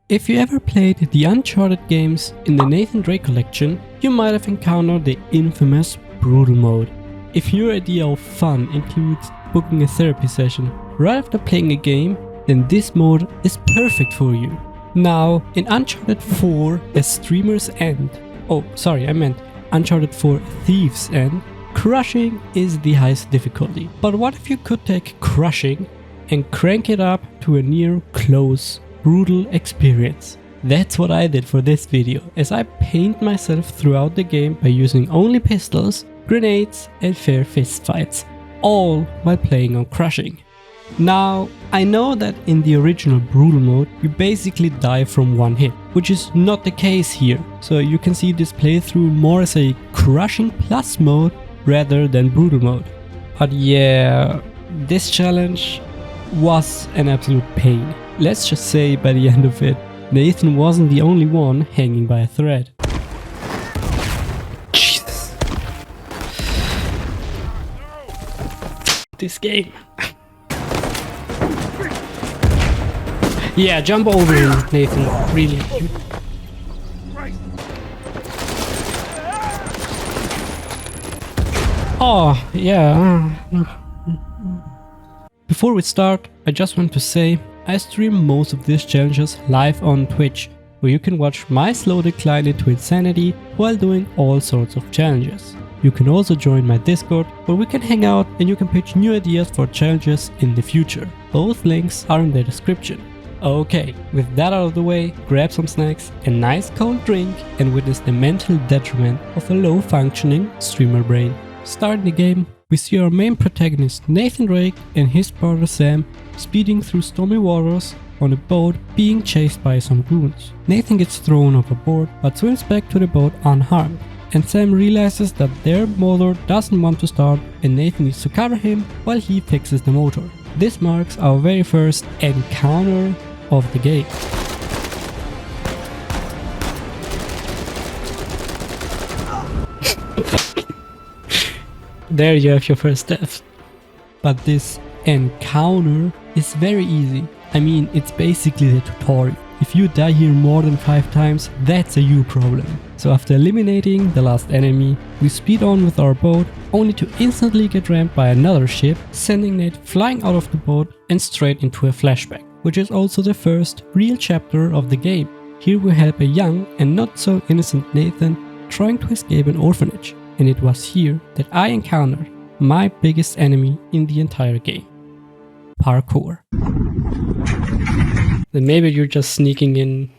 If you ever played the Uncharted games in the Nathan Drake collection, you might have encountered the infamous Brutal mode. If your idea of fun includes booking a therapy session right after playing a game, then this mode is perfect for you. Now, in Uncharted 4 A Streamer's End, Uncharted 4 Thief's End, crushing is the highest difficulty. But what if you could take crushing and crank it up to a near close, brutal experience? That's what I did for this video, as I pained myself throughout the game by using only pistols, grenades and fair fist fights, all while playing on crushing. Now, I know that in the original brutal mode you basically die from one hit, which is not the case here, so you can see this playthrough more as a crushing plus mode rather than brutal mode. But yeah, this challenge was an absolute pain. Let's just say by the end of it, Nathan wasn't the only one hanging by a thread. Jesus. This game. Yeah, jump over him, Nathan. Really. Oh, yeah. Before we start, I just want to say I stream most of these challenges live on Twitch, where you can watch my slow decline into insanity while doing all sorts of challenges. You can also join my Discord, where we can hang out and you can pitch new ideas for challenges in the future. Both links are in the description. Okay, with that out of the way, grab some snacks, a nice cold drink and witness the mental detriment of a low functioning streamer brain. Starting the game, we see our main protagonist Nathan Drake and his brother Sam speeding through stormy waters on a boat being chased by some goons. Nathan gets thrown overboard but swims back to the boat unharmed, and Sam realizes that their motor doesn't want to start and Nathan needs to cover him while he fixes the motor. This marks our very first encounter of the game. There you have your first death. But this encounter is very easy. I mean, it's basically the tutorial. If you die here more than 5 times, that's a you problem. So after eliminating the last enemy, we speed on with our boat, only to instantly get rammed by another ship, sending Nate flying out of the boat and straight into a flashback, which is also the first real chapter of the game. Here we help a young and not so innocent Nathan trying to escape an orphanage, and it was here that I encountered my biggest enemy in the entire game: parkour. Then maybe you're just sneaking in.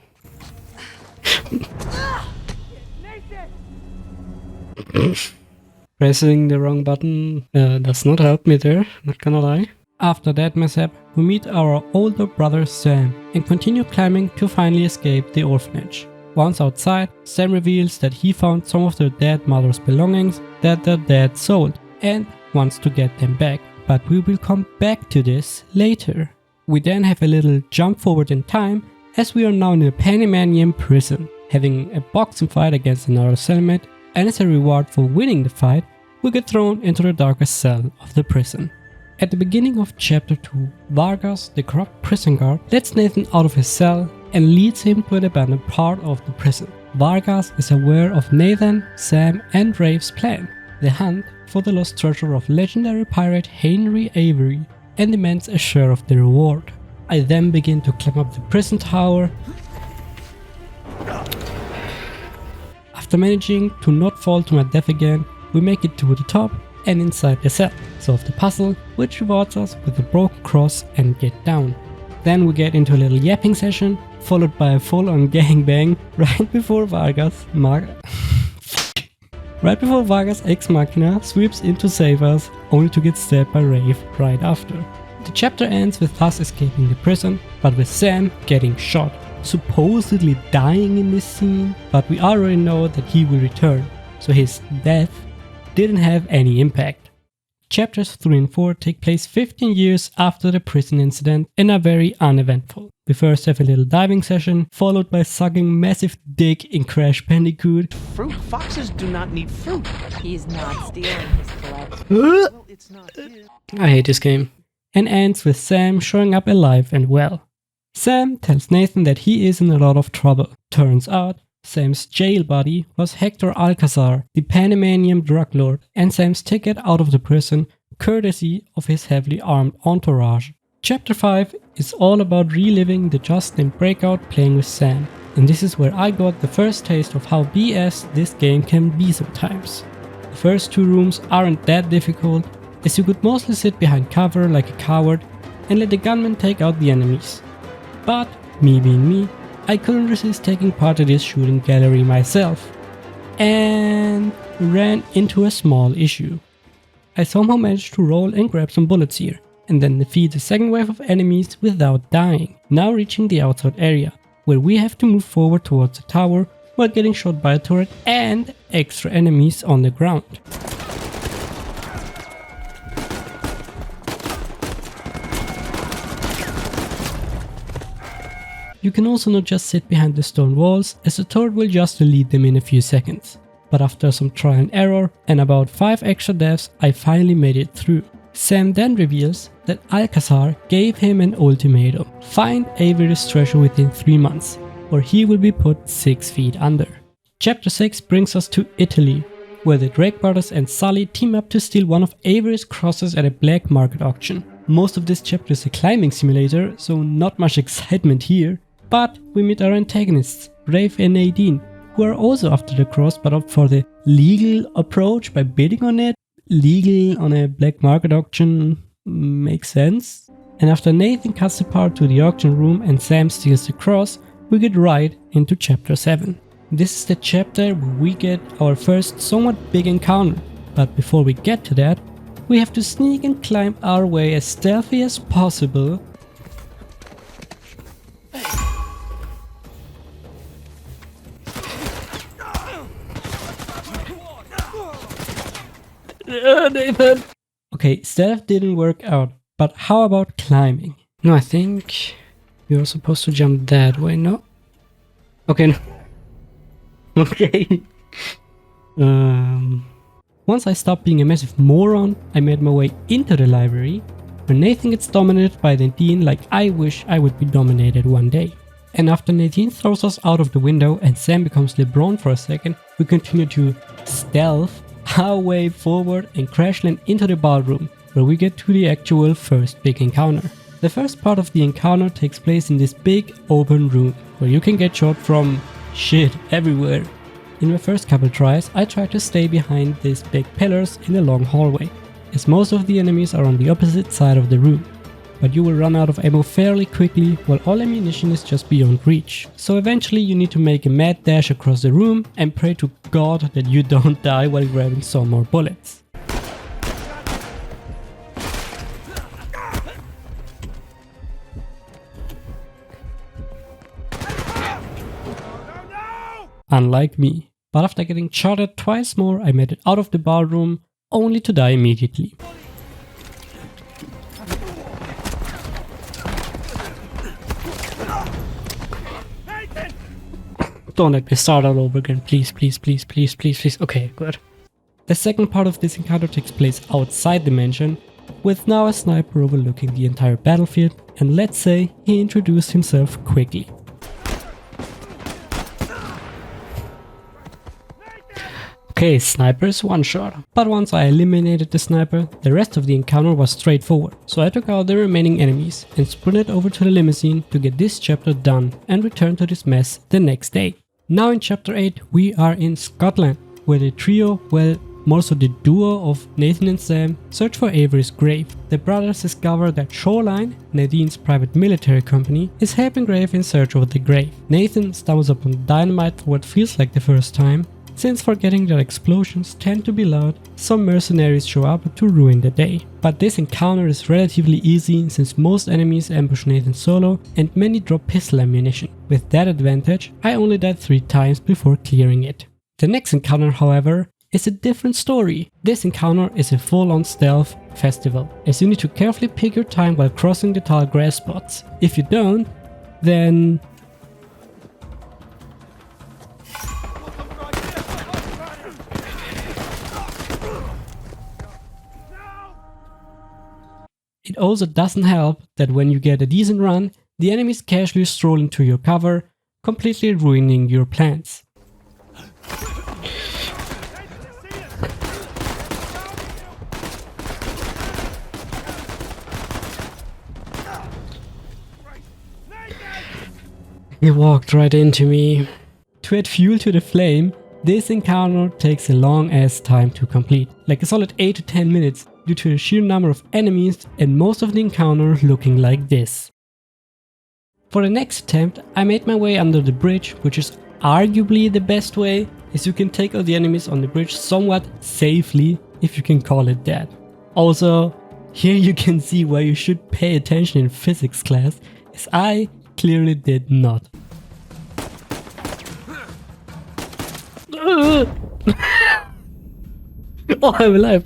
Pressing the wrong button does not help me there, not gonna lie. After that mishap, we meet our older brother Sam and continue climbing to finally escape the orphanage. Once outside, Sam reveals that he found some of their dead mother's belongings that their dad sold and wants to get them back, but we will come back to this later. We then have a little jump forward in time, as we are now in a Panamanian prison, having a boxing fight against another cellmate, and as a reward for winning the fight, we get thrown into the darkest cell of the prison. At the beginning of chapter 2, Vargas, the corrupt prison guard, lets Nathan out of his cell and leads him to an abandoned part of the prison. Vargas is aware of Nathan, Sam and Rafe's plan, the hunt for the lost treasure of legendary pirate Henry Avery, and demands a share of the reward. I then begin to climb up the prison tower. After managing to not fall to my death again, we make it to the top and inside the cell, solve the puzzle, which rewards us with a broken cross, and get down. Then we get into a little yapping session, followed by a full-on gangbang right before Vargas Ex Machina sweeps in to save us, only to get stabbed by Rafe right after. The chapter ends with us escaping the prison, but with Sam getting shot, supposedly dying in this scene, but we already know that he will return, so his death didn't have any impact. Chapters 3 and 4 take place 15 years after the prison incident and are very uneventful. We first have a little diving session, followed by sucking massive dick in Crash Bandicoot. Fruit foxes do not need fruit. He's not stealing his collection. Well, it's not his. I hate this game. And ends with Sam showing up alive and well. Sam tells Nathan that he is in a lot of trouble. Turns out, Sam's jail buddy was Hector Alcazar, the Panamanian drug lord, and Sam's ticket out of the prison, courtesy of his heavily armed entourage. Chapter 5 is all about reliving the just named Breakout playing with Sam, and this is where I got the first taste of how BS this game can be sometimes. The first 2 rooms aren't that difficult, as you could mostly sit behind cover like a coward and let the gunman take out the enemies. But, me being me, I couldn't resist taking part in this shooting gallery myself, and ran into a small issue. I somehow managed to roll and grab some bullets here, and then defeat the second wave of enemies without dying, now reaching the outside area, where we have to move forward towards the tower while getting shot by a turret and extra enemies on the ground. You can also not just sit behind the stone walls, as the turret will just delete them in a few seconds. But after some trial and error and about 5 extra deaths, I finally made it through. Sam then reveals that Alcazar gave him an ultimatum: find Avery's treasure within 3 months, or he will be put 6 feet under. Chapter 6 brings us to Italy, where the Drake brothers and Sully team up to steal one of Avery's crosses at a black market auction. Most of this chapter is a climbing simulator, so not much excitement here. But we meet our antagonists, Rafe and Nadine, who are also after the cross but opt for the legal approach by bidding on it. Legal on a black market auction makes sense. And after Nathan cuts the power to the auction room and Sam steals the cross, we get right into chapter 7. This is the chapter where we get our first somewhat big encounter, but before we get to that, we have to sneak and climb our way as stealthy as possible. Nathan! Okay, stealth didn't work out, but how about climbing? No, I think you're supposed to jump that way, no? Okay, no. Okay. Once I stopped being a massive moron, I made my way into the library, where Nathan gets dominated by Nadine like I wish I would be dominated one day. And after Nadine throws us out of the window and Sam becomes LeBron for a second, we continue to stealth our way forward and crash land into the ballroom, where we get to the actual first big encounter. The first part of the encounter takes place in this big open room, where you can get shot from shit everywhere. In my first couple tries, I tried to stay behind these big pillars in a long hallway, as most of the enemies are on the opposite side of the room. But you will run out of ammo fairly quickly, while all ammunition is just beyond reach. So eventually you need to make a mad dash across the room and pray to God that you don't die while grabbing some more bullets. Unlike me. But after getting shot at twice more, I made it out of the ballroom, only to die immediately. Don't let me start all over again, please, please, please, please, please, please. Okay, good. The second part of this encounter takes place outside the mansion, with now a sniper overlooking the entire battlefield, and let's say he introduced himself quickly. Okay, sniper is one shot, but once I eliminated the sniper, the rest of the encounter was straightforward, so I took out the remaining enemies and sprinted over to the limousine to get this chapter done and return to this mess the next day. Now in chapter 8 we are in Scotland, where the trio, well, more so the duo of Nathan and Sam, search for Avery's grave. The brothers discover that Shoreline, Nadine's private military company, is helping Rafe in search of the grave. Nathan stumbles upon dynamite for what feels like the first time. Since forgetting that explosions tend to be loud, some mercenaries show up to ruin the day. But this encounter is relatively easy since most enemies ambush Nathan solo and many drop pistol ammunition. With that advantage, I only died 3 times before clearing it. The next encounter, however, is a different story. This encounter is a full-on stealth festival, as you need to carefully pick your time while crossing the tall grass spots. If you don't, then it also doesn't help that when you get a decent run, the enemies casually stroll into your cover, completely ruining your plans. He walked right into me. To add fuel to the flame, this encounter takes a long ass time to complete, like a solid 8 to 10 minutes due to the sheer number of enemies and most of the encounter looking like this. For the next attempt, I made my way under the bridge, which is arguably the best way, as you can take out the enemies on the bridge somewhat safely, if you can call it that. Also, here you can see why you should pay attention in physics class, as I clearly did not. Oh, I'm alive.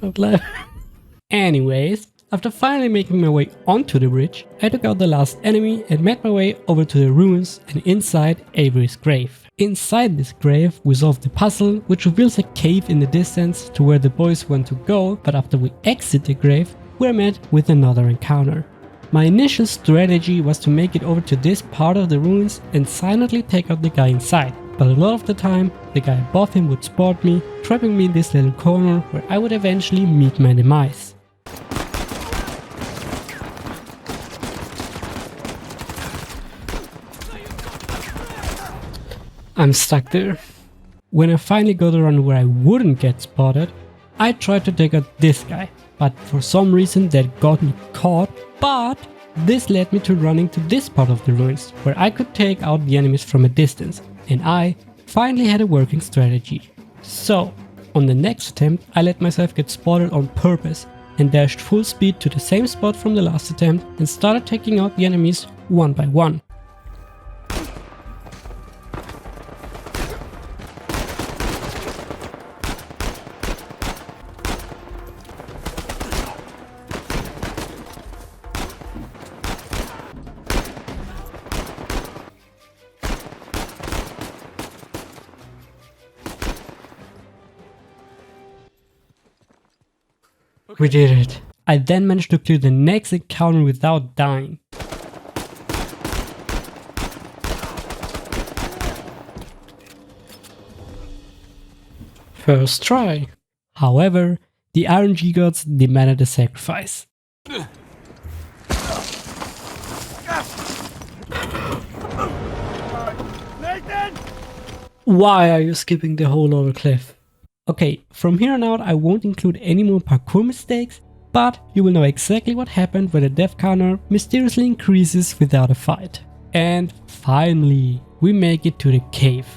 Anyways, after finally making my way onto the bridge, I took out the last enemy and made my way over to the ruins and inside Avery's grave. Inside this grave, we solved the puzzle, which reveals a cave in the distance to where the boys want to go, but after we exit the grave, we're met with another encounter. My initial strategy was to make it over to this part of the ruins and silently take out the guy inside, but a lot of the time, the guy above him would spot me, trapping me in this little corner where I would eventually meet my demise. I'm stuck there. When I finally got around where I wouldn't get spotted, I tried to take out this guy, but for some reason that got me caught, but this led me to running to this part of the ruins, where I could take out the enemies from a distance, and I finally had a working strategy. So, on the next attempt, I let myself get spotted on purpose, and dashed full speed to the same spot from the last attempt and started taking out the enemies one by one. We did it. I then managed to clear the next encounter without dying. First try. However, the RNG gods demanded a sacrifice. Why are you skipping the whole lower cliff? Okay, from here on out I won't include any more parkour mistakes, but you will know exactly what happened when the death counter mysteriously increases without a fight. And finally, we make it to the cave.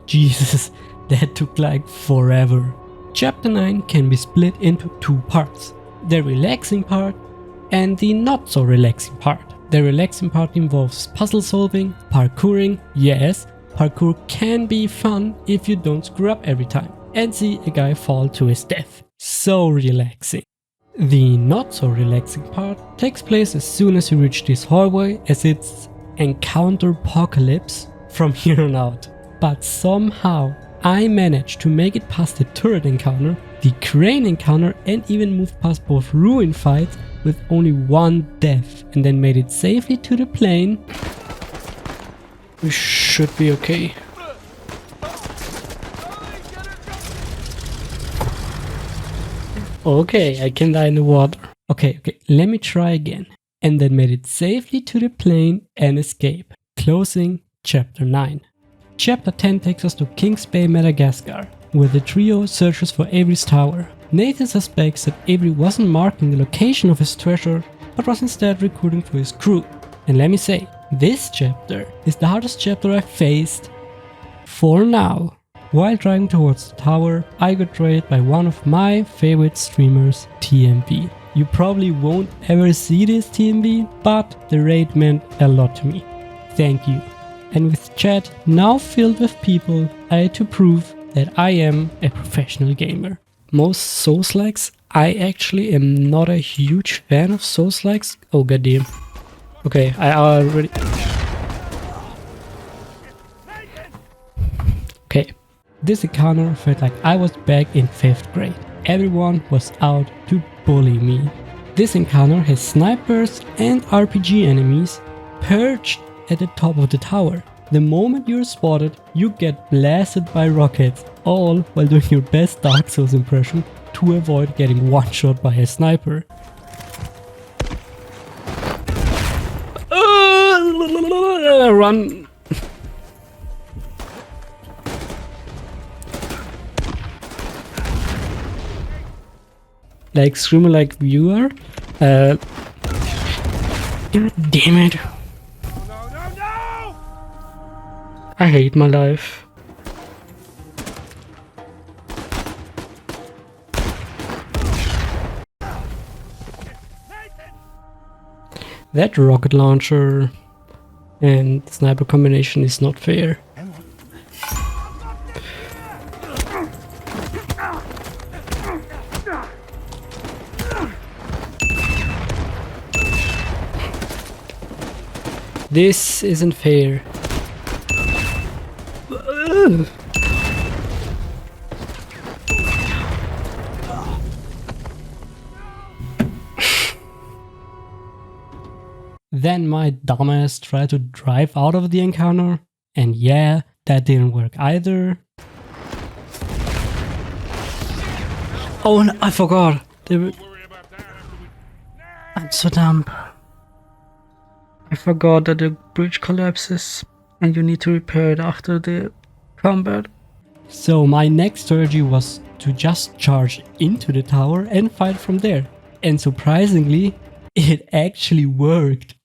Jesus, that took like forever. Chapter 9 can be split into two parts. The relaxing part and the not so relaxing part. The relaxing part involves puzzle solving, parkouring, yes, parkour can be fun if you don't screw up every time and see a guy fall to his death. So relaxing. The not so relaxing part takes place as soon as you reach this hallway, as it's encounter-pocalypse from here on out. But somehow I managed to make it past the turret encounter, the crane encounter, and even moved past both ruin fights with only one death, and then made it safely to the plane. We should be okay. Okay, I can die in the water. Okay, let me try again. And then made it safely to the plane and escape. Closing Chapter 9. Chapter 10 takes us to Kings Bay, Madagascar, where the trio searches for Avery's tower. Nathan suspects that Avery wasn't marking the location of his treasure, but was instead recruiting for his crew. And let me say, this chapter is the hardest chapter I've faced for now. While driving towards the tower, I got raided by one of my favorite streamers, TMB. You probably won't ever see this, TMB, but the raid meant a lot to me. Thank you. And with chat now filled with people, I had to prove that I am a professional gamer. Most Souls-likes, I actually am not a huge fan of Souls-likes. Oh goddamn. Okay, I already... Okay. This encounter felt like I was back in 5th grade. Everyone was out to bully me. This encounter has snipers and RPG enemies perched at the top of the tower. The moment you're spotted, you get blasted by rockets, all while doing your best Dark Souls impression to avoid getting one-shot by a sniper. Run! Like screaming like viewer. God damn it. No! I hate my life. That rocket launcher and sniper combination is not fair. This isn't fair. Then my dumbass tried to drive out of the encounter, and yeah, that didn't work either. Oh, no, I forgot. I'm so dumb. I forgot that the bridge collapses and you need to repair it after the combat. So my next strategy was to just charge into the tower and fight from there. And surprisingly, it actually worked.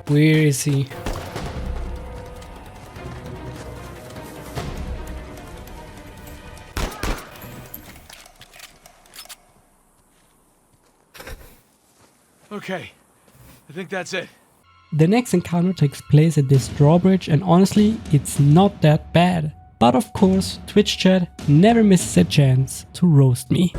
Where is he? Okay, I think that's it. The next encounter takes place at this drawbridge, and honestly, it's not that bad. But of course, Twitch chat never misses a chance to roast me.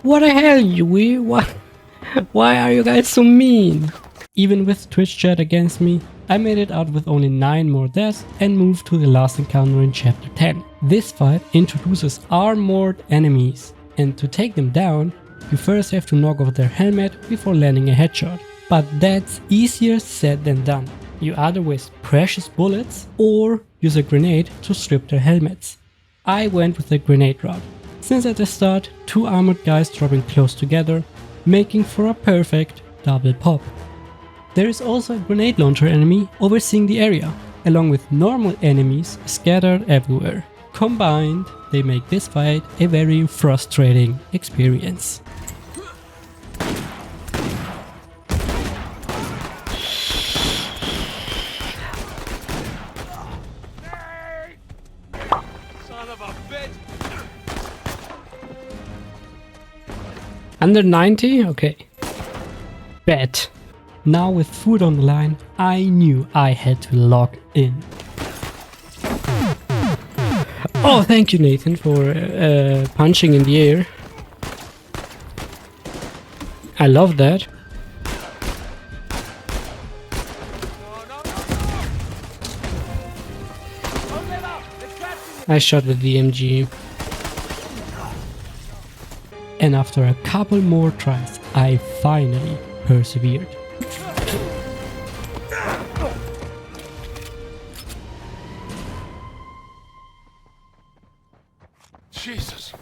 What the hell, Yui? Why are you guys so mean? Even with Twitch chat against me, I made it out with only 9 more deaths and moved to the last encounter in chapter 10. This fight introduces armored enemies, and to take them down, you first have to knock off their helmet before landing a headshot. But that's easier said than done. You either waste precious bullets or use a grenade to strip their helmets. I went with the grenade route, since at the start 2 armored guys dropping close together, making for a perfect double pop. There is also a grenade launcher enemy overseeing the area, along with normal enemies scattered everywhere. Combined, they make this fight a very frustrating experience. Son of a bitch! Under 90? Okay. Bet. Now with food on the line, I knew I had to log in. Oh, thank you Nathan for punching in the air. I love that. I shot with the MG. And after a couple more tries, I finally persevered. Jesus.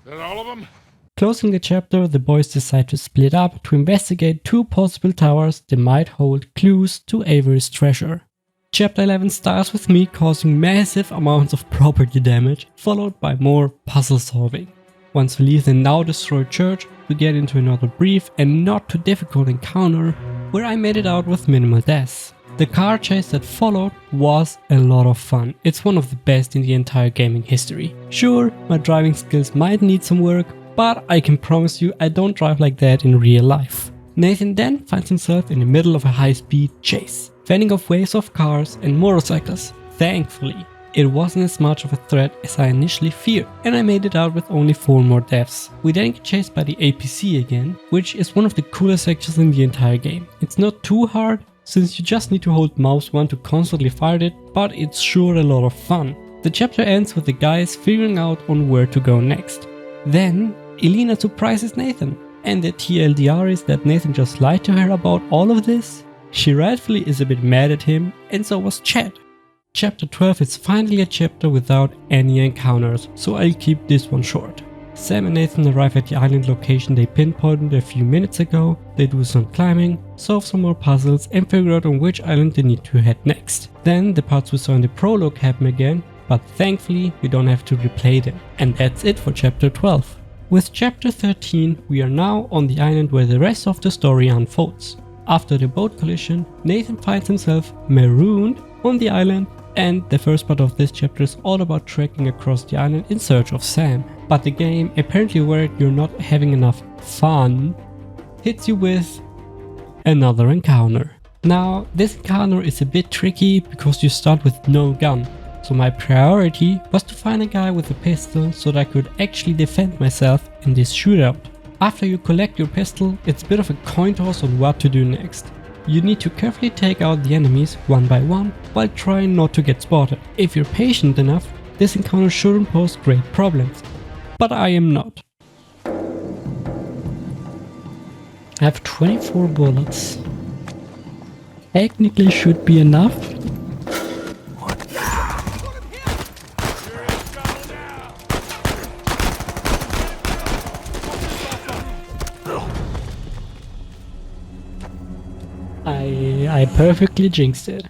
Is that all of them? Closing the chapter, the boys decide to split up to investigate 2 possible towers that might hold clues to Avery's treasure. Chapter 11 starts with me causing massive amounts of property damage, followed by more puzzle solving. Once we leave the now destroyed church, we get into another brief and not too difficult encounter where I made it out with minimal deaths. The car chase that followed was a lot of fun. It's one of the best in the entire gaming history. Sure, my driving skills might need some work, but I can promise you I don't drive like that in real life. Nathan then finds himself in the middle of a high-speed chase, fending off waves of cars and motorcycles. Thankfully, it wasn't as much of a threat as I initially feared, and I made it out with only 4 more deaths. We then get chased by the APC again, which is one of the coolest sections in the entire game. It's not too hard, since you just need to hold mouse 1 to constantly fire it, but it's sure a lot of fun. The chapter ends with the guys figuring out on where to go next. Then Elena surprises Nathan, and the TLDR is that Nathan just lied to her about all of this. She rightfully is a bit mad at him, and so was Chad. Chapter 12 is finally a chapter without any encounters, so I'll keep this one short. Sam and Nathan arrive at the island location they pinpointed a few minutes ago, they do some climbing, solve some more puzzles and figure out on which island they need to head next. Then the parts we saw in the prologue happen again, but thankfully we don't have to replay them. And that's it for chapter 12. With chapter 13 we are now on the island where the rest of the story unfolds. After the boat collision, Nathan finds himself marooned on the island, and the first part of this chapter is all about trekking across the island in search of Sam. But the game, apparently worried you're not having enough fun, hits you with another encounter. Now, this encounter is a bit tricky because you start with no gun, so my priority was to find a guy with a pistol so that I could actually defend myself in this shootout. After you collect your pistol, it's a bit of a coin toss on what to do next. You need to carefully take out the enemies one by one while trying not to get spotted. If you're patient enough, this encounter shouldn't pose great problems. But I am not. I have 24 bullets. Technically should be enough. I perfectly jinxed it.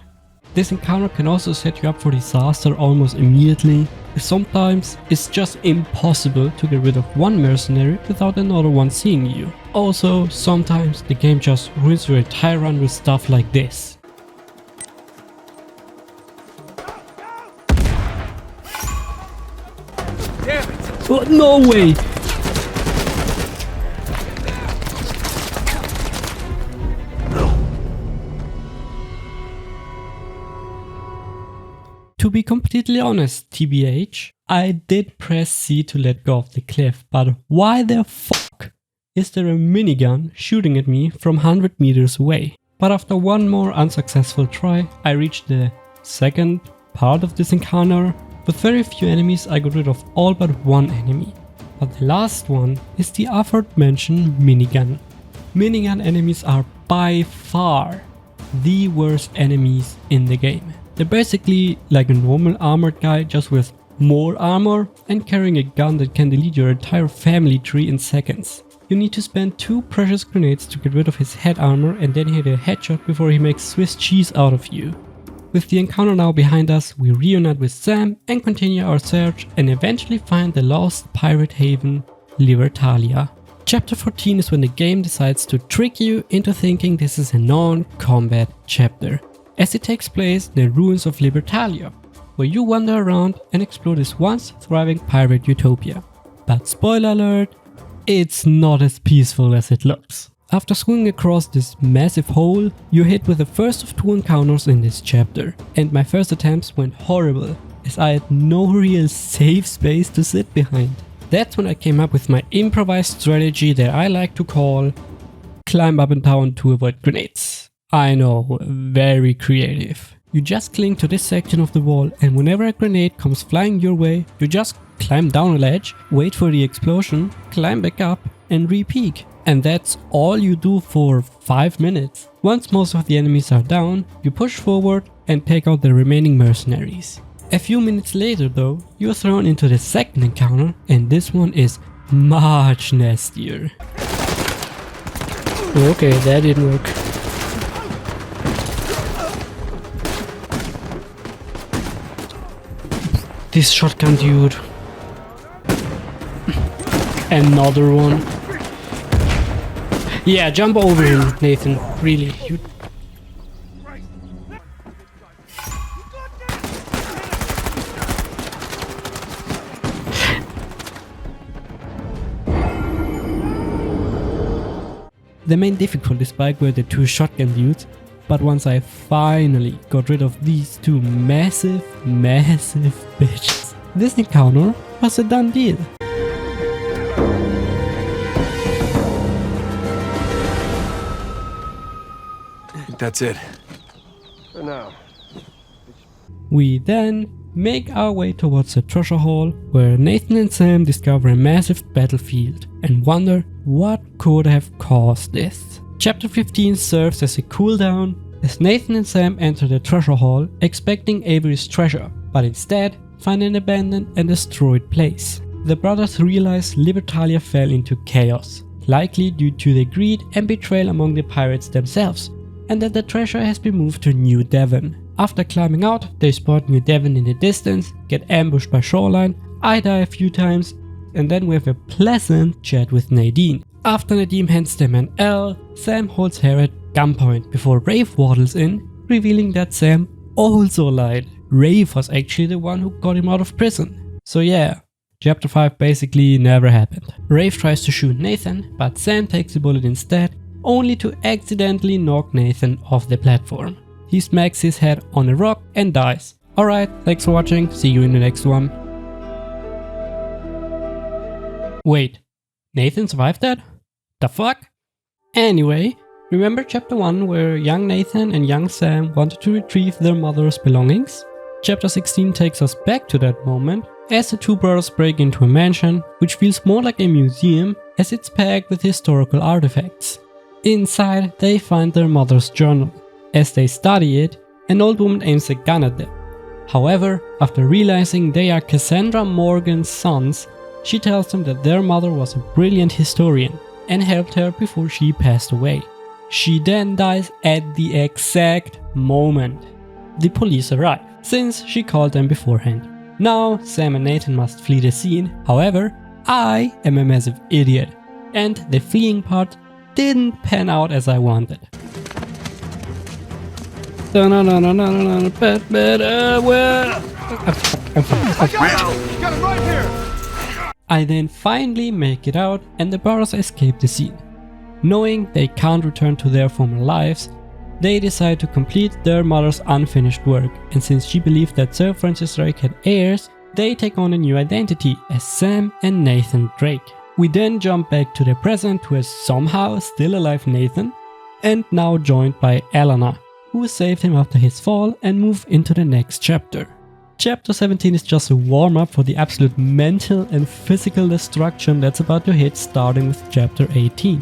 This encounter can also set you up for disaster almost immediately. Sometimes it's just impossible to get rid of one mercenary without another one seeing you. Also, sometimes the game just ruins your entire run with stuff like this. Damn it! Oh, no way! To be completely honest, TBH, I did press C to let go of the cliff, but why the fuck is there a minigun shooting at me from 100 meters away? But after one more unsuccessful try, I reached the second part of this encounter. With very few enemies, I got rid of all but one enemy. But the last one is the aforementioned minigun. Minigun enemies are by far the worst enemies in the game. They're basically like a normal armored guy, just with more armor and carrying a gun that can delete your entire family tree in seconds. You need to spend 2 precious grenades to get rid of his head armor and then hit a headshot before he makes Swiss cheese out of you. With the encounter now behind us, we reunite with Sam and continue our search and eventually find the lost pirate haven, Libertalia. Chapter 14 is when the game decides to trick you into thinking this is a non-combat chapter, as it takes place in the ruins of Libertalia, where you wander around and explore this once thriving pirate utopia. But spoiler alert, it's not as peaceful as it looks. After swinging across this massive hole, you're hit with the first of 2 encounters in this chapter, and my first attempts went horrible, as I had no real safe space to sit behind. That's when I came up with my improvised strategy that I like to call climb up and down to avoid grenades. I know, very creative. You just cling to this section of the wall, and whenever a grenade comes flying your way, you just climb down a ledge, wait for the explosion, climb back up and re-peek. And that's all you do for 5 minutes. Once most of the enemies are down, you push forward and take out the remaining mercenaries. A few minutes later though, you are thrown into the second encounter, and this one is much nastier. Okay, that didn't work. This shotgun dude. Another one. Yeah, jump over him, Nathan. Really, you. The main difficulty spike were the 2 shotgun dudes, but once I finally got rid of these 2 massive bitches, this encounter was a done deal. That's it. For now. We then make our way towards the treasure hall, where Nathan and Sam discover a massive battlefield and wonder what could have caused this. Chapter 15 serves as a cooldown, as Nathan and Sam enter the treasure hall expecting Avery's treasure, but instead find an abandoned and destroyed place. The brothers realize Libertalia fell into chaos, likely due to the greed and betrayal among the pirates themselves, and that the treasure has been moved to New Devon. After climbing out, they spot New Devon in the distance, get ambushed by Shoreline, I die a few times, and then we have a pleasant chat with Nadine. After Nadine hands them an L, Sam holds her at gunpoint before Rafe waddles in, revealing that Sam also lied. Rafe was actually the one who got him out of prison. So yeah, chapter 5 basically never happened. Rafe tries to shoot Nathan, but Sam takes the bullet instead, only to accidentally knock Nathan off the platform. He smacks his head on a rock and dies. Alright, thanks for watching, see you in the next one. Wait, Nathan survived that? The fuck? Anyway, remember chapter 1 where young Nathan and young Sam wanted to retrieve their mother's belongings? Chapter 16 takes us back to that moment as the two brothers break into a mansion, which feels more like a museum as it's packed with historical artifacts. Inside, they find their mother's journal. As they study it, an old woman aims a gun at them. However, after realizing they are Cassandra Morgan's sons, she tells them that their mother was a brilliant historian and helped her before she passed away. She then dies at the exact moment. The police arrive, since she called them beforehand. Now Sam and Nathan must flee the scene. However, I am a massive idiot, and the fleeing part didn't pan out as I wanted. I'm I then finally make it out and the brothers escape the scene. Knowing they can't return to their former lives, they decide to complete their mother's unfinished work, and since she believed that Sir Francis Drake had heirs, they take on a new identity as Sam and Nathan Drake. We then jump back to the present to a somehow still alive Nathan, and now joined by Elena, who saved him after his fall, and move into the next chapter. Chapter 17 is just a warm-up for the absolute mental and physical destruction that's about to hit, starting with chapter 18.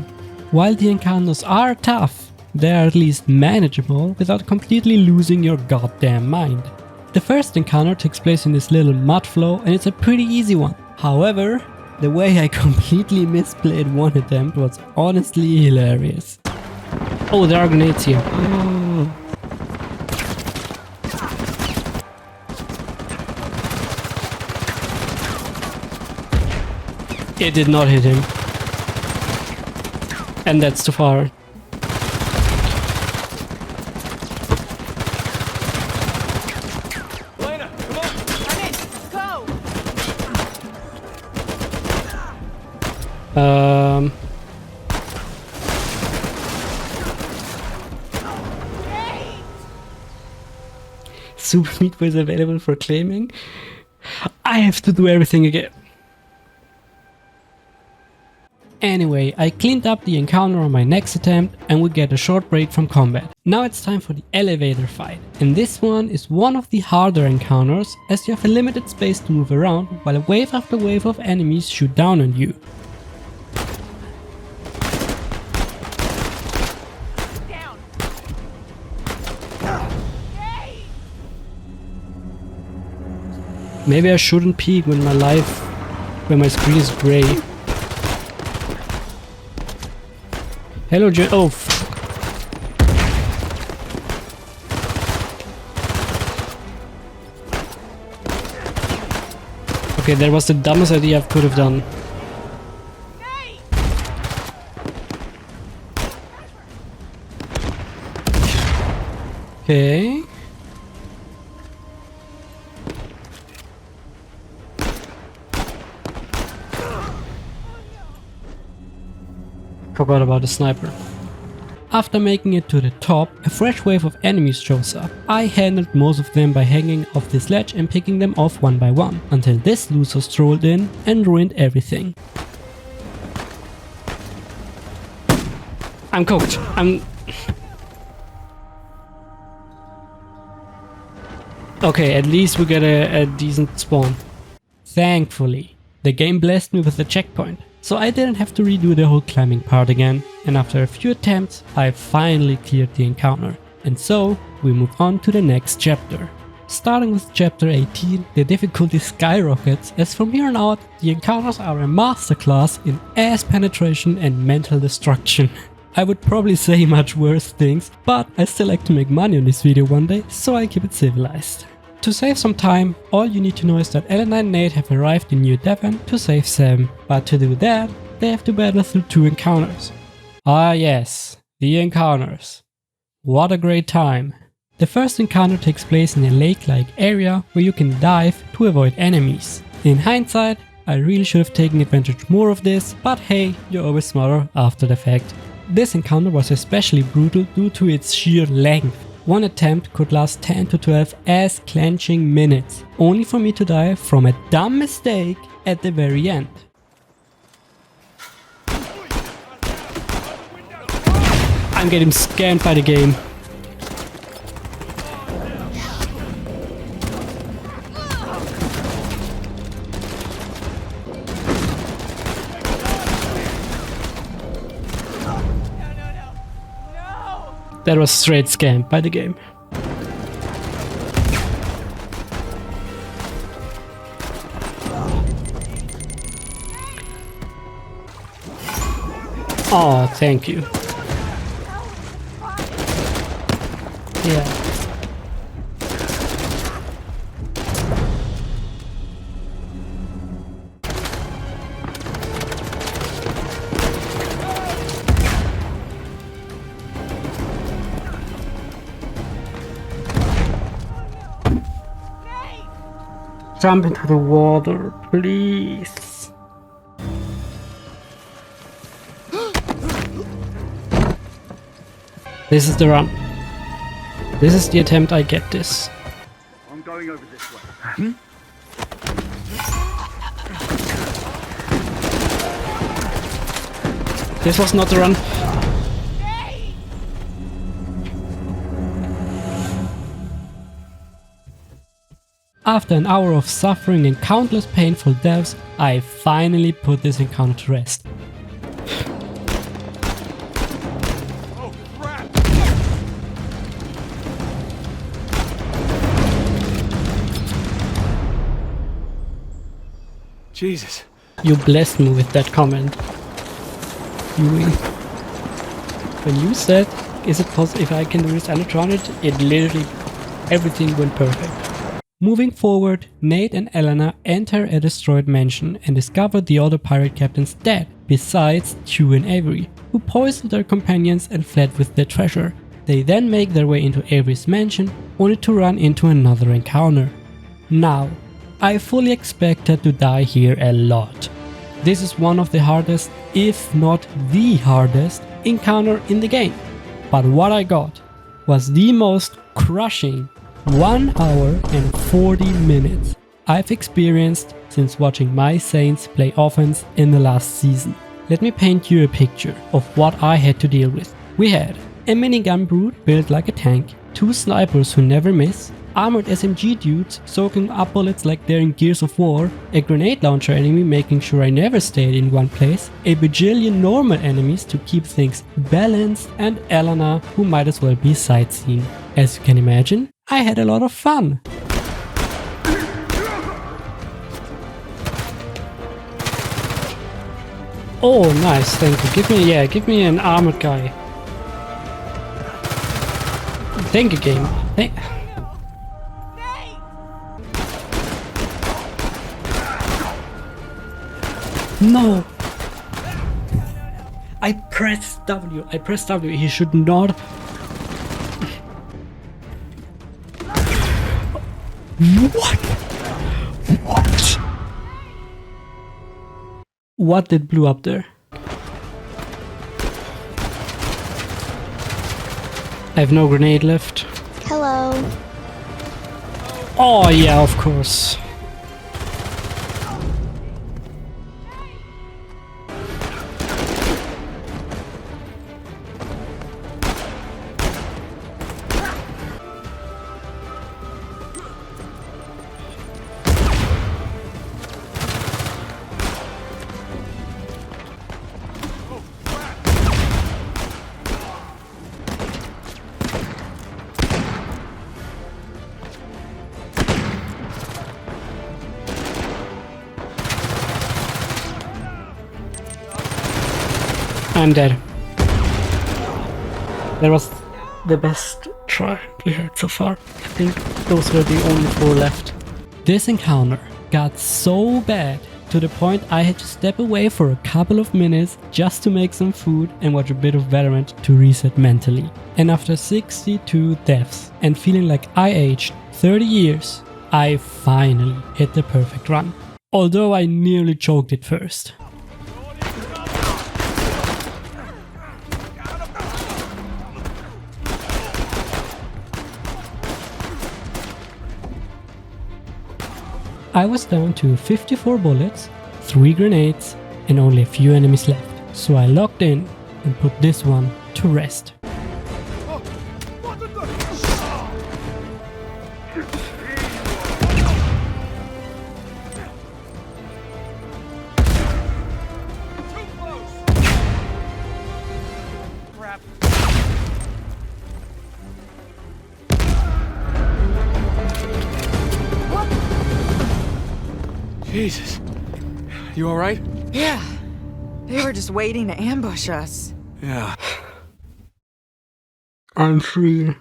While the encounters are tough, they are at least manageable without completely losing your goddamn mind. The first encounter takes place in this little mud flow and it's a pretty easy one. However, the way I completely misplayed one attempt was honestly hilarious. Oh, there are grenades here. It did not hit him. And that's too far. Elena, come on! I'm in! Go! Super Meat was available for claiming. I have to do everything again. Anyway, I cleaned up the encounter on my next attempt and we get a short break from combat. Now it's time for the elevator fight, and this one is one of the harder encounters as you have a limited space to move around while a wave after wave of enemies shoot down on you. Down! Maybe I shouldn't peek when my screen is grey. Hello, oh, okay, that was the dumbest idea I could have done. Okay. Forgot about the sniper. After making it to the top, a fresh wave of enemies shows up. I handled most of them by hanging off this ledge and picking them off one by one, until this loser strolled in and ruined everything. I'm cooked. Okay, at least we get a decent spawn. Thankfully, the game blessed me with a checkpoint, so I didn't have to redo the whole climbing part again, and after a few attempts, I finally cleared the encounter. And so, we move on to the next chapter. Starting with chapter 18, the difficulty skyrockets, as from here on out, the encounters are a masterclass in ass penetration and mental destruction. I would probably say much worse things, but I still like to make money on this video one day, so I keep it civilized. To save some time, all you need to know is that Elena and Nate have arrived in New Devon to save Sam, but to do that, they have to battle through 2 encounters. Ah yes, the encounters. What a great time. The first encounter takes place in a lake-like area where you can dive to avoid enemies. In hindsight, I really should have taken advantage more of this, but hey, you're always smarter after the fact. This encounter was especially brutal due to its sheer length. One attempt could last 10 to 12 ass-clenching minutes, only for me to die from a dumb mistake at the very end. I'm getting scanned by the game. That was straight scammed by the game. Oh, thank you. Yeah. Jump into the water, please. This is the run. This is the attempt. I get this. I'm going over this way. This was not the run. After an hour of suffering and countless painful deaths, I finally put this encounter to rest. Oh, crap! Jesus. You blessed me with that comment. When you said, is it possible if I can do this animatronic, it literally, everything went perfect. Moving forward, Nate and Elena enter a destroyed mansion and discover the other pirate captains dead, besides Chew and Avery, who poisoned their companions and fled with their treasure. They then make their way into Avery's mansion, only to run into another encounter. Now, I fully expected to die here a lot. This is one of the hardest, if not the hardest, encounter in the game. But what I got was the most crushing 1 hour and 40 minutes I've experienced since watching my Saints play offense in the last season. Let me paint you a picture of what I had to deal with. We had a minigun brute built like a tank, 2 snipers who never miss, armored SMG dudes soaking up bullets like they're in Gears of War, a grenade launcher enemy making sure I never stayed in one place, a bajillion normal enemies to keep things balanced, and Elena who might as well be sightseeing. As you can imagine, I had a lot of fun. Oh, nice, thank you. Give me an armored guy. Thank you, game. No! I pressed W. He should not. What? What? What did blew up there? I have no grenade left. Hello. Oh yeah, of course. I'm dead. That was the best try we had so far. I think those were the only 4 left. This encounter got so bad to the point I had to step away for a couple of minutes just to make some food and watch a bit of Valorant to reset mentally. And after 62 deaths and feeling like I aged 30 years, I finally hit the perfect run. Although I nearly choked it first. I was down to 54 bullets, 3 grenades and only a few enemies left. So I logged in and put this one to rest. Jesus. You alright? Yeah. They were just waiting to ambush us. Yeah. I'm free.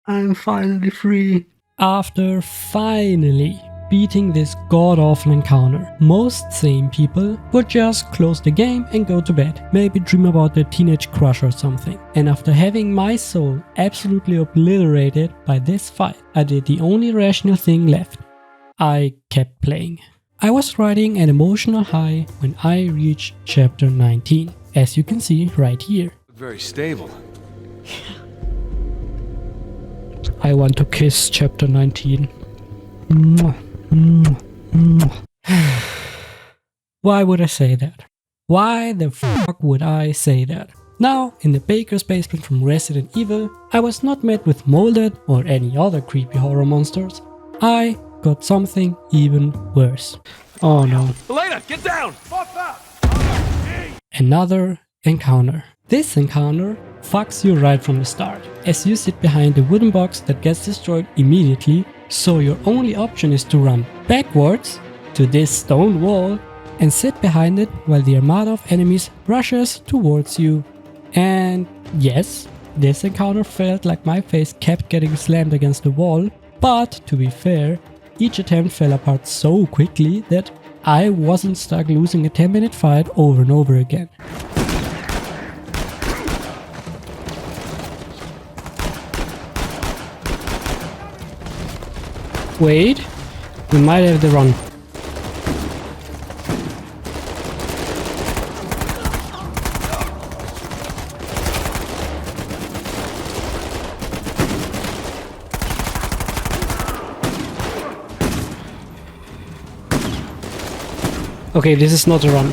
I'm finally free. After finally beating this god-awful encounter, most sane people would just close the game and go to bed. Maybe dream about their teenage crush or something. And after having my soul absolutely obliterated by this fight, I did the only rational thing left. I kept playing. I was riding an emotional high when I reached chapter 19, as you can see right here. Very stable. I want to kiss chapter 19. Mwah, mwah, mwah. Why would I say that? Why the fuck would I say that? Now, in the baker's basement from Resident Evil, I was not met with molded or any other creepy horror monsters. I got something even worse. Oh no. Elena, get down! Fuck up! Another encounter. This encounter fucks you right from the start, as you sit behind a wooden box that gets destroyed immediately, so your only option is to run backwards to this stone wall and sit behind it while the armada of enemies rushes towards you. And yes, this encounter felt like my face kept getting slammed against the wall, but to be fair, each attempt fell apart so quickly that I wasn't stuck losing a 10-minute fight over and over again. Wait, we might have the run. Okay, this is not a run.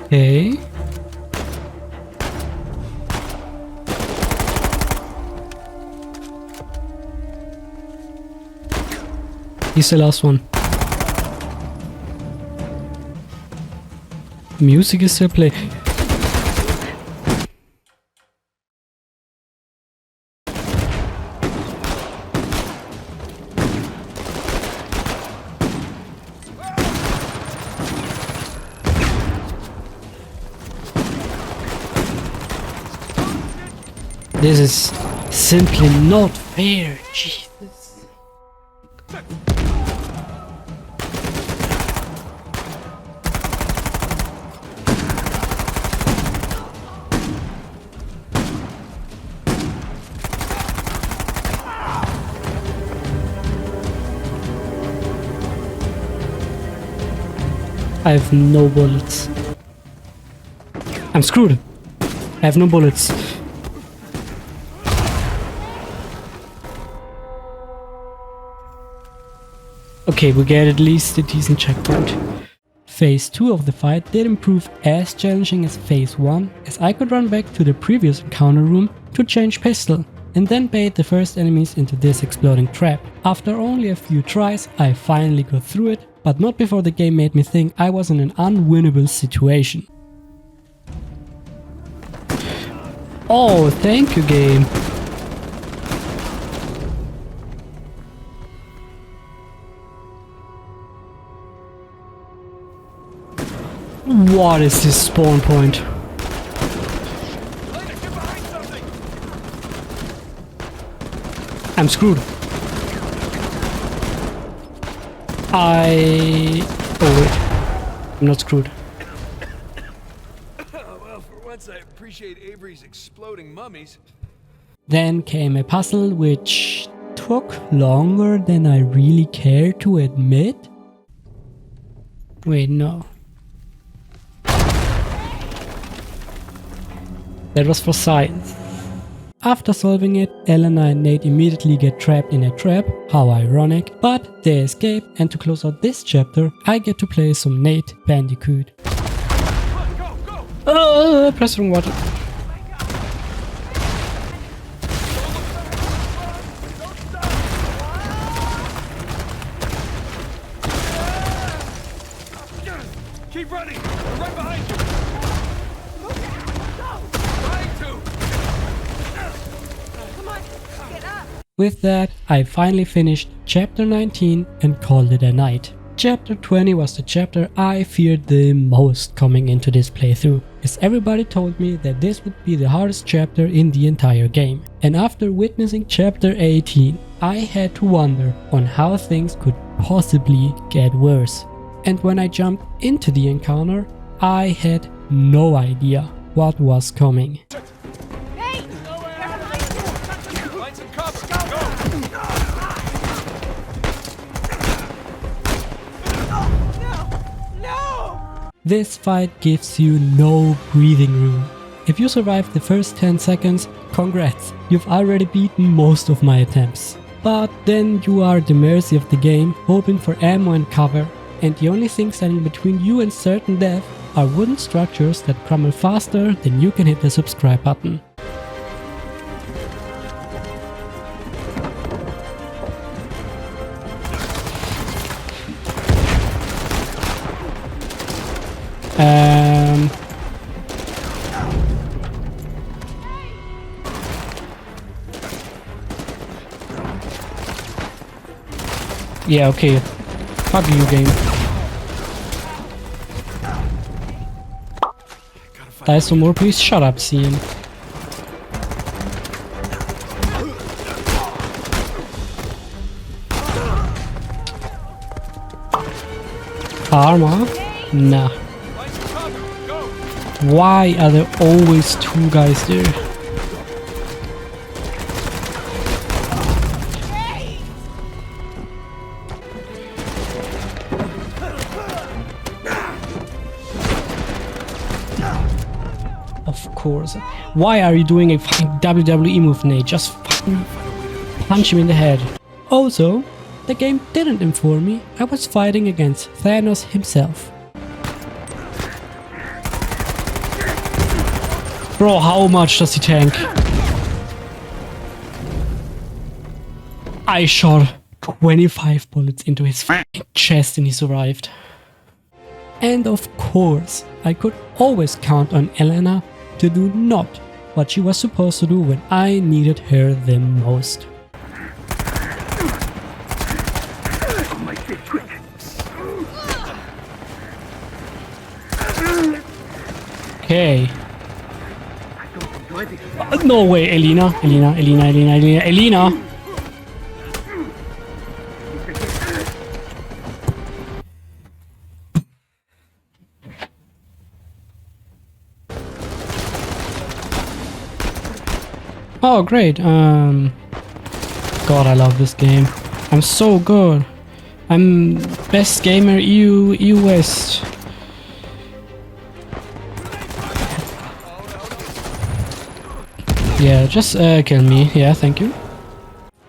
Okay. He's the last one. Music is still playing. This is simply not fair, Jesus. I have no bullets. I'm screwed. I have no bullets. Okay, we get at least a decent checkpoint. Phase 2 of the fight didn't prove as challenging as Phase 1, as I could run back to the previous encounter room to change pistol, and then bait the first enemies into this exploding trap. After only a few tries, I finally got through it, but not before the game made me think I was in an unwinnable situation. Oh, thank you, game. What is this spawn point? Elena, get behind something! I'm screwed. Oh wait, I'm not screwed. Well, for once I appreciate Avery's exploding mummies. Then came a puzzle which took longer than I really care to admit. Wait, no. That was for science. After solving it, Elena and Nate immediately get trapped in a trap, how ironic, but they escape, and to close out this chapter, I get to play some Nate Bandicoot. Go! Press wrong button. Keep running! We're right behind you! Trying to! Come on, get up. With that, I finally finished chapter 19 and called it a night. Chapter 20 was the chapter I feared the most coming into this playthrough, as everybody told me that this would be the hardest chapter in the entire game. And after witnessing chapter 18, I had to wonder on how things could possibly get worse. And when I jumped into the encounter, I had no idea what was coming. Hey! They're behind you! Find some cover! Go! No! This fight gives you no breathing room. If you survive the first 10 seconds, congrats, you've already beaten most of my attempts. But then you are at the mercy of the game, hoping for ammo and cover, and the only thing standing between you and certain death are wooden structures that crumble faster than you can hit the subscribe button. Yeah, okay. Fuck you, game. Die some more, please. Shut up, CM. Armor? Nah. Find some cover! Go! Why are there always two guys there? Of course. Why are you doing a fucking WWE move, Nate? Just fucking punch him in the head. Also, the game didn't inform me I was fighting against Thanos himself. Bro, how much does he tank? I shot 25 bullets into his fucking chest and he survived. And of course, I could always count on Elena to do not what she was supposed to do when I needed her the most. Okay. No way, Elena. Oh, great. God, I love this game. I'm so good. I'm best gamer EU West. Yeah, just kill me. Yeah, thank you.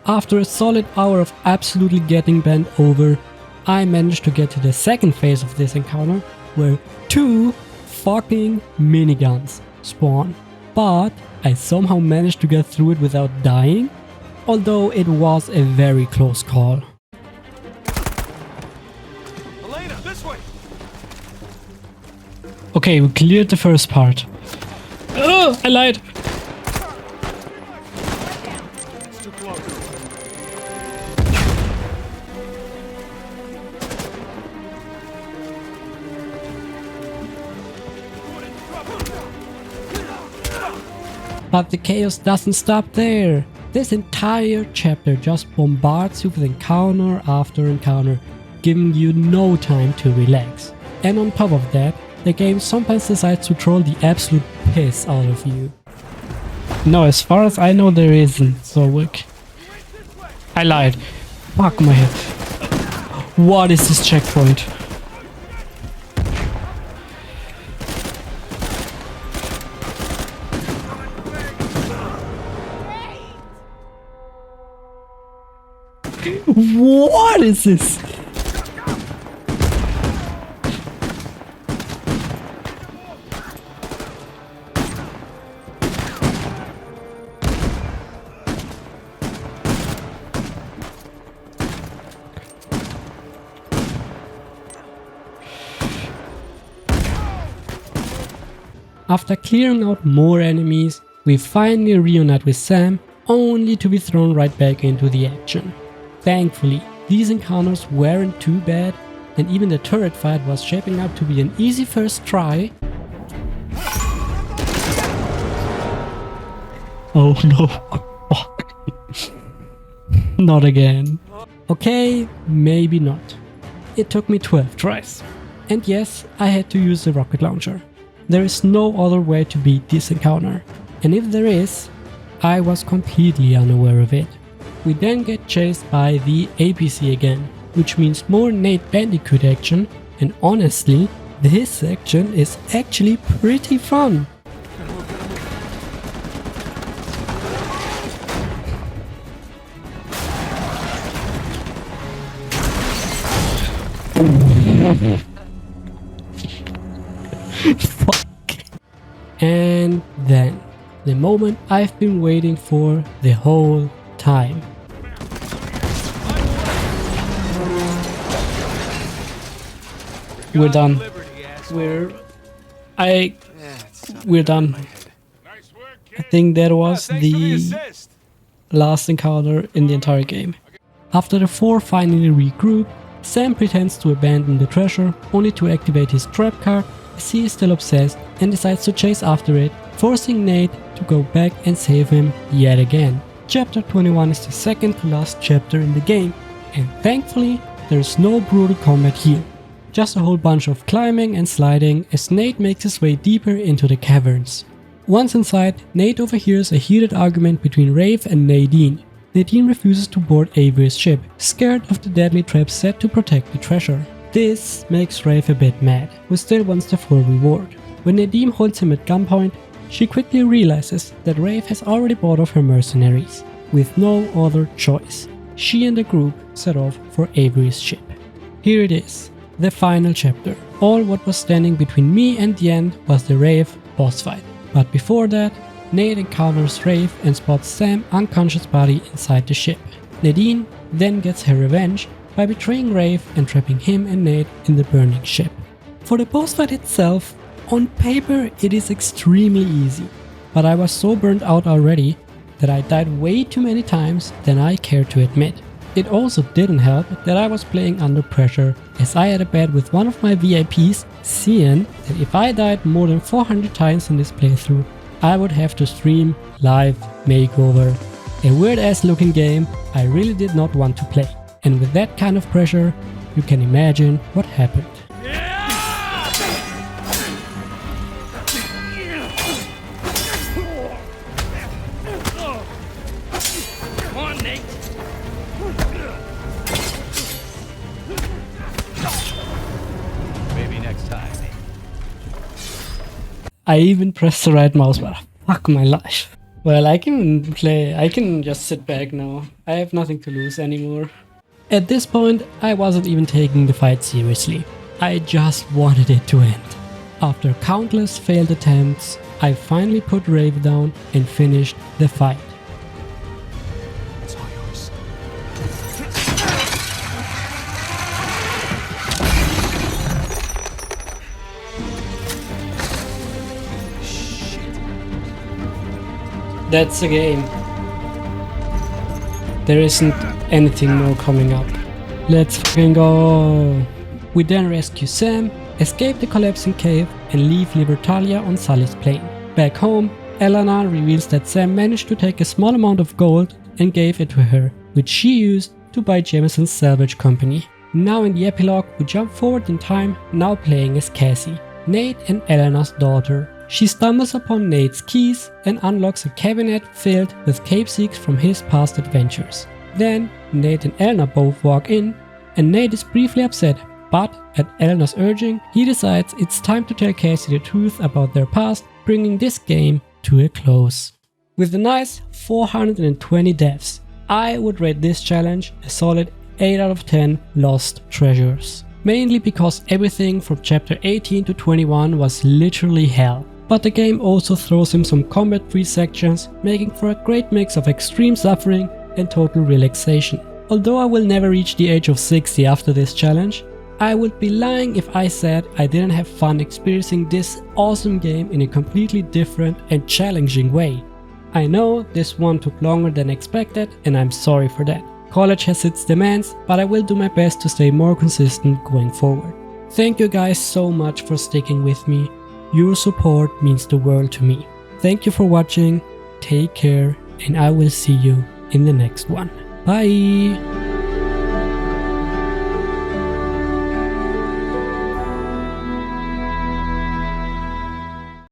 After a solid hour of absolutely getting bent over, I managed to get to the second phase of this encounter, where 2 fucking miniguns spawn. But I somehow managed to get through it without dying, although it was a very close call. Elena, this way! Okay, we cleared the first part. Oh, I lied! But the chaos doesn't stop there. This entire chapter just bombards you with encounter after encounter, giving you no time to relax. And on top of that, the game sometimes decides to troll the absolute piss out of you. No, as far as I know there isn't, so I lied. Fuck my head. What is this checkpoint? What is this? After clearing out more enemies, we finally reunite with Sam, only to be thrown right back into the action. Thankfully, these encounters weren't too bad, and even the turret fight was shaping up to be an easy first try. Oh no. Not again. Okay, maybe not. It took me 12 tries. And yes, I had to use the rocket launcher. There is no other way to beat this encounter, and if there is, I was completely unaware of it. We then get chased by the APC again, which means more Nate Bandicoot action, and honestly, this section is actually pretty fun. Fuck. And then, the moment I've been waiting for the whole time. We're done. We're done. I think that was the last encounter in the entire game. After the four finally regroup, Sam pretends to abandon the treasure only to activate his trap card as he is still obsessed and decides to chase after it, forcing Nate to go back and save him yet again. Chapter 21 is the second to last chapter in the game, and thankfully there is no brutal combat here. Just a whole bunch of climbing and sliding as Nate makes his way deeper into the caverns. Once inside, Nate overhears a heated argument between Rafe and Nadine. Nadine refuses to board Avery's ship, scared of the deadly traps set to protect the treasure. This makes Rafe a bit mad, who still wants the full reward. When Nadine holds him at gunpoint, she quickly realizes that Rafe has already bought off her mercenaries. With no other choice, she and the group set off for Avery's ship. Here it is, the final chapter. All what was standing between me and the end was the Rafe boss fight. But before that, Nate encounters Rafe and spots Sam's unconscious body inside the ship. Nadine then gets her revenge by betraying Rafe and trapping him and Nate in the burning ship. For the boss fight itself, on paper it is extremely easy, but I was so burnt out already that I died way too many times than I care to admit. It also didn't help that I was playing under pressure, as I had a bet with one of my VIPs, Cian, that if I died more than 400 times in this playthrough, I would have to stream Live Makeover. A weird ass looking game I really did not want to play. And with that kind of pressure, you can imagine what happened. Come on, Nate. Maybe next time. I even pressed the right mouse button. Fuck my life. Well, I can just sit back now. I have nothing to lose anymore. At this point, I wasn't even taking the fight seriously. I just wanted it to end. After countless failed attempts, I finally put Rafe down and finished the fight. It's all yours. That's the game. There isn't anything more coming up. Let's fucking go. We then rescue Sam, escape the collapsing cave, and leave Libertalia on Sully's plane. Back home, Elena reveals that Sam managed to take a small amount of gold and gave it to her, which she used to buy Jameson's salvage company. Now in the epilogue, we jump forward in time, now playing as Cassie, Nate and Elena's daughter. She stumbles upon Nate's keys and unlocks a cabinet filled with keepsakes from his past adventures. Then Nate and Elena both walk in, and Nate is briefly upset, but at Elena's urging, he decides it's time to tell Cassie the truth about their past, bringing this game to a close. With a nice 420 deaths, I would rate this challenge a solid 8 out of 10 lost treasures. Mainly because everything from chapter 18 to 21 was literally hell. But the game also throws in some combat-free sections, making for a great mix of extreme suffering and total relaxation. Although I will never reach the age of 60 after this challenge, I would be lying if I said I didn't have fun experiencing this awesome game in a completely different and challenging way. I know this one took longer than expected, and I'm sorry for that. College has its demands, but I will do my best to stay more consistent going forward. Thank you guys so much for sticking with me. Your support means the world to me. Thank you for watching, take care, and I will see you in the next one. Bye!